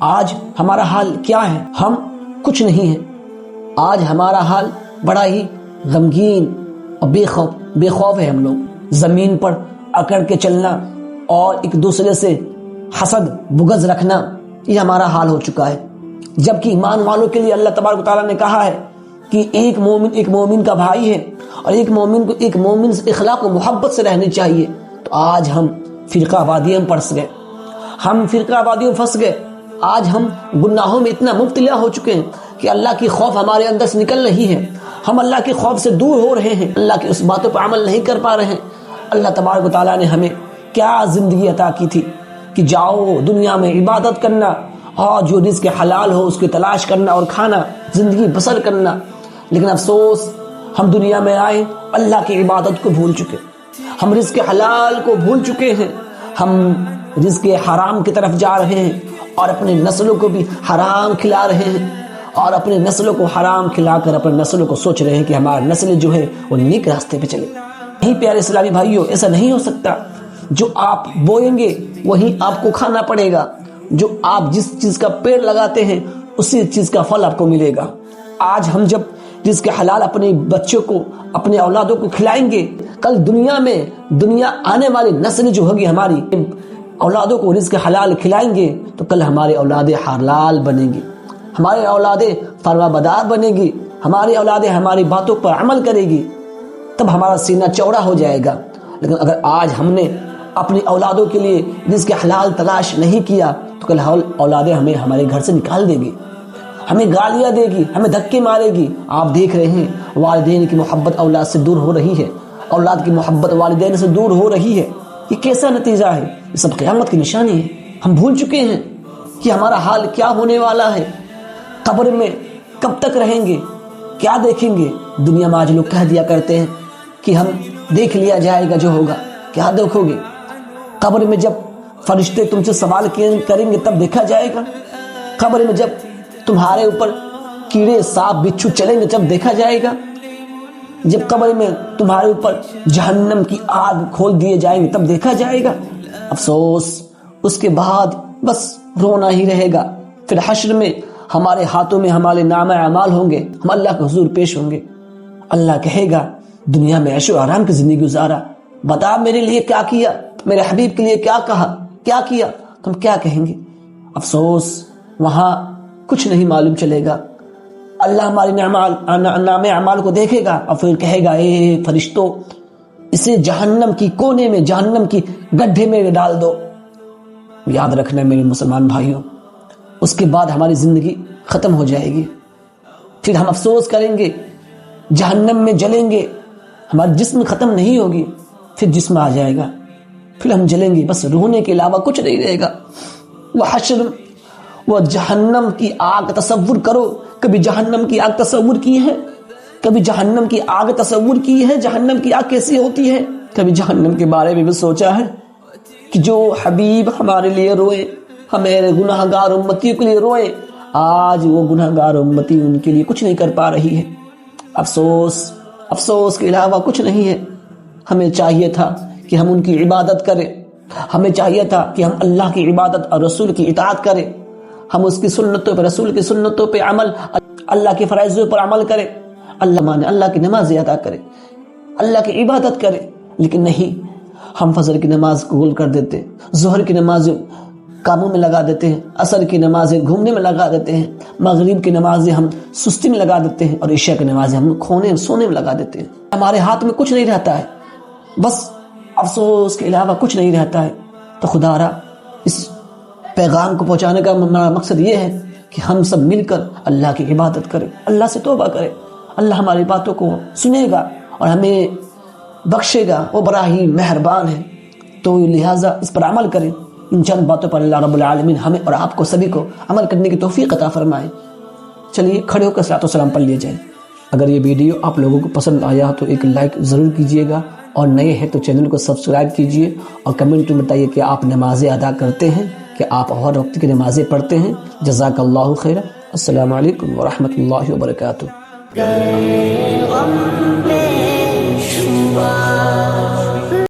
آج ہمارا حال کیا ہے؟ ہم کچھ نہیں ہیں۔ آج ہمارا حال بڑا ہی غمگین اور بے خوف ہے۔ ہم لوگ زمین پر اکڑ کے چلنا اور ایک دوسرے سے حسد بغض رکھنا، یہ ہمارا حال ہو چکا ہے۔ جبکہ ایمان والوں کے لیے اللہ تبارک و تعالیٰ نے کہا ہے کہ ایک مومن کا بھائی ہے اور ایک مومن سے اخلاق و محبت سے رہنی چاہیے۔ تو آج ہم فرقہ وادیوں میں پھنس گئے، پھنس گئے۔ آج ہم گناہوں میں اتنا مبتلا ہو چکے ہیں کہ اللہ کی خوف ہمارے اندر سے نکل رہی ہے، ہم اللہ کے خوف سے دور ہو رہے ہیں، اللہ کی اس باتوں پر عمل نہیں کر پا رہے ہیں۔ اللہ تبارک و تعالیٰ نے ہمیں کیا زندگی عطا کی تھی کہ جاؤ دنیا میں عبادت کرنا اور جو رزق حلال ہو اس کی تلاش کرنا اور کھانا، زندگی بسر کرنا۔ لیکن افسوس، ہم دنیا میں آئے اللہ کی عبادت کو بھول چکے، ہم رزق حلال کو بھول چکے ہیں، ہم رزق حرام کی طرف جا رہے ہیں اور اپنے نسلوں کو بھی حرام کھلا رہے ہیں، اور اپنے نسلوں کو حرام کھلا کر اپنے نسلوں کو سوچ رہے ہیں کہ ہمارا نسل جو ہے وہ نیک راستے پہ چلے۔ نہیں پیارے اسلامی بھائیوں، ایسا نہیں ہو سکتا۔ جو آپ بوئیں گے وہی آپ کو کھانا پڑے گا، جو آپ جس چیز کا پیڑ لگاتے ہیں اسی چیز کا پھل آپ کو ملے گا۔ آج ہم جب رزق حلال اپنے بچوں کو، اپنے اولادوں کو کھلائیں گے، کل دنیا آنے والی نسل جو ہوگی ہماری اولادوں کو رزق حلال کھلائیں گے تو کل ہمارے اولادیں حلال بنیں گی، ہمارے اولادیں فرما بدار بنے گی، ہماری اولادیں ہماری باتوں پر عمل کرے گی، تب ہمارا سینہ چوڑا ہو جائے گا۔ لیکن اگر آج ہم نے اپنی اولادوں کے لیے رزق حلال تلاش نہیں کیا تو کل اولادیں ہمیں ہمارے گھر سے نکال دے گی، ہمیں گالیاں دے گی، ہمیں دھکے مارے گی۔ آپ دیکھ رہے ہیں والدین کی محبت اولاد سے دور ہو رہی ہے، اولاد کی محبت والدین سے دور ہو رہی ہے۔ یہ کیسا نتیجہ ہے؟ یہ سب قیامت کی نشانی ہے۔ ہم بھول چکے ہیں کہ ہمارا حال کیا ہونے والا ہے، قبر میں کب تک رہیں گے، کیا دیکھیں گے۔ دنیا میں آج لوگ کہہ دیا کرتے ہیں کہ ہم دیکھ لیا جائے گا جو ہوگا، کیا دیکھو گے؟ قبر میں جب فرشتے تم سے سوال کریں گے تب دیکھا جائے گا، قبر میں جب تمہارے اوپر کیڑے سانپ بچھو چلیں گے جب دیکھا جائے گا، جب قبر میں تمہارے اوپر جہنم کی آگ کھول دیے جائیں گے تب دیکھا جائے گا۔ افسوس، اس کے بعد بس رونا ہی رہے گا۔ پھر حشر میں ہمارے ہاتھوں میں ہمارے نامہ اعمال ہوں گے، ہم اللہ کے حضور پیش ہوں گے۔ اللہ کہے گا دنیا میں عیش و آرام کی زندگی گزارا، بتا میرے لیے کیا کیا، میرے حبیب کے لیے کیا کہا، کیا کیا، تم کیا کہیں گے؟ افسوس، وہاں کچھ نہیں معلوم چلے گا۔ اللہ ہمارے نام اعمال کو دیکھے گا اور پھر کہے گا اے فرشتوں، اسے جہنم کی کونے میں، جہنم کی گڈھے میں ڈال دو۔ یاد رکھنا میرے مسلمان بھائیوں، اس کے بعد ہماری زندگی ختم ہو جائے گی، پھر ہم افسوس کریں گے، جہنم میں جلیں گے، ہمارا جسم ختم نہیں ہوگی، پھر جسم آ جائے گا، پھر ہم جلیں گے، بس رونے کے علاوہ کچھ نہیں رہے گا۔ وہ حشر، وہ جہنم کی آگ تصور کرو، کبھی جہنم کی آگ تصور کی ہے؟ کبھی جہنم کی آگ تصور کی ہے؟ جہنم کی آگ کیسی ہوتی ہے؟ کبھی جہنم کے بارے میں بھی سوچا ہے کہ جو حبیب ہمارے لیے روئے، ہمارے گناہ گار امتیوں کے لیے روئے، آج وہ گناہ گار امتی ان کے لیے کچھ نہیں کر پا رہی ہے۔ افسوس کے علاوہ کچھ نہیں ہے۔ ہمیں چاہیے تھا کہ ہم ان کی عبادت کریں، ہمیں چاہیے تھا کہ ہم اللہ کی عبادت اور رسول کی اطاعت کریں، ہم اس کی سنتوں پہ، رسول کی سنتوں پہ عمل، اللہ کے فرائضوں پر عمل کریں، اللہ مانے، اللہ کی نماز ادا کریں، اللہ کی عبادت کریں۔ لیکن نہیں، ہم فجر کی نماز کو گول کر دیتے ہیں، ظہر کی نماز کاموں میں لگا دیتے ہیں، عصر کی نمازیں گھومنے میں لگا دیتے ہیں، مغرب کی نمازیں ہم سستی میں لگا دیتے ہیں، اور عشاء کی نمازیں ہم سونے میں لگا دیتے ہیں۔ ہمارے ہاتھ میں کچھ نہیں رہتا ہے، بس افسوس کے علاوہ کچھ نہیں رہتا ہے۔ تو خدا را اس پیغام کو پہنچانے کا مقصد یہ ہے کہ ہم سب مل کر اللہ کی عبادت کریں، اللہ سے توبہ کریں۔ اللہ ہماری باتوں کو سنے گا اور ہمیں بخشے گا، وہ بڑا ہی مہربان ہے۔ تو لہٰذا اس پر عمل کریں۔ ان چند باتوں پر اللہ رب العالمین ہمیں اور آپ کو سبھی کو عمل کرنے کی توفیق عطا فرمائے۔ چلیے کھڑے ہو کر صلاۃ و سلام پڑھ لیے جائیں۔ اگر یہ ویڈیو آپ لوگوں کو پسند آیا تو ایک لائک ضرور کیجیے گا، اور نئے ہیں تو چینل کو سبسکرائب کیجیے، اور کمنٹ میں بتائیے کہ آپ نمازیں ادا کرتے ہیں، کہ آپ اور وقت کی نمازیں پڑھتے ہیں۔ جزاک اللہ خیر۔ السلام علیکم ورحمۃ اللہ وبرکاتہ۔